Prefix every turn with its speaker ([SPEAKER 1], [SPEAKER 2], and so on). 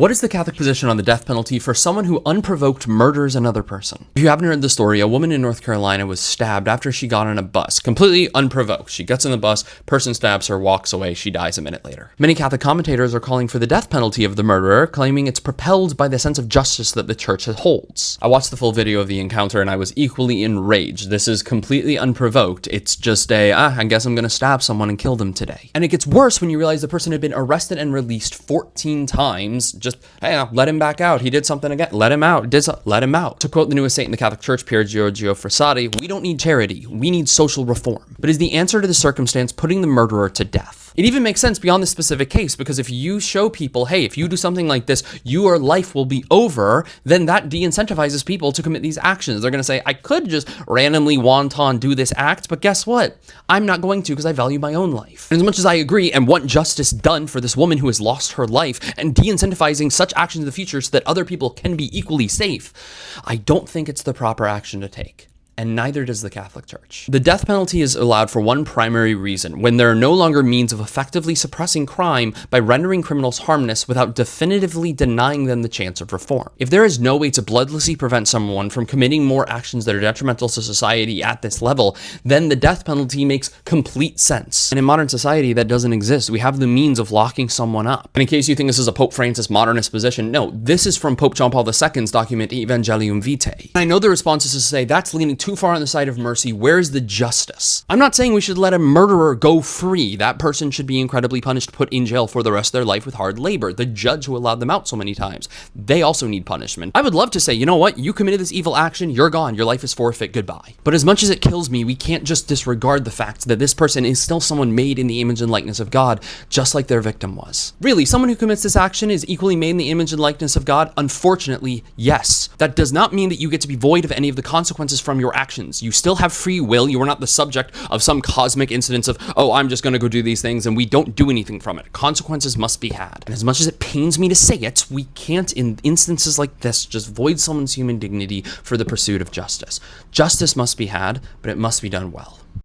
[SPEAKER 1] What is the Catholic position on the death penalty for someone who unprovoked murders another person? If you haven't heard the story, a woman in North Carolina was stabbed after she got on a bus, completely unprovoked. She gets in the bus, person stabs her, walks away, she dies a minute later. Many Catholic commentators are calling for the death penalty of the murderer, claiming it's propelled by the sense of justice that the church holds. I watched the full video of the encounter and I was equally enraged. This is completely unprovoked. It's just I guess I'm gonna stab someone and kill them today. And it gets worse when you realize the person had been arrested and released 14 times. Just, hey, let him back out. He did something again. Let him out. Let him out. To quote the newest saint in the Catholic Church, Pier Giorgio Frassati, we don't need charity. We need social reform. But is the answer to the circumstance putting the murderer to death? It even makes sense beyond this specific case, because if you show people, hey, if you do something like this, your life will be over, then that de-incentivizes people to commit these actions. They're going to say, I could just randomly wanton do this act, but guess what? I'm not going to because I value my own life. And as much as I agree and want justice done for this woman who has lost her life and de-incentivizing such actions in the future so that other people can be equally safe, I don't think it's the proper action to take. And neither does the Catholic Church. The death penalty is allowed for one primary reason: when there are no longer means of effectively suppressing crime by rendering criminals harmless without definitively denying them the chance of reform. If there is no way to bloodlessly prevent someone from committing more actions that are detrimental to society at this level, then the death penalty makes complete sense. And in modern society, that doesn't exist. We have the means of locking someone up. And in case you think this is a Pope Francis modernist position, no, this is from Pope John Paul II's document Evangelium Vitae. And I know the response is to say, that's leaning too far on the side of mercy. Where's the justice? I'm not saying we should let a murderer go free. That person should be incredibly punished, put in jail for the rest of their life with hard labor. The judge who allowed them out so many times, they also need punishment. I would love to say, you know what? You committed this evil action, you're gone. Your life is forfeit, goodbye. But as much as it kills me, we can't just disregard the fact that this person is still someone made in the image and likeness of God, just like their victim was. Really, someone who commits this action is equally made in the image and likeness of God? Unfortunately, yes. That does not mean that you get to be void of any of the consequences from your actions. You still have free will. You are not the subject of some cosmic incidence of, oh, I'm just going to go do these things, and we don't do anything from it. Consequences must be had. And as much as it pains me to say it, we can't, in instances like this, just void someone's human dignity for the pursuit of justice. Justice must be had, but it must be done well.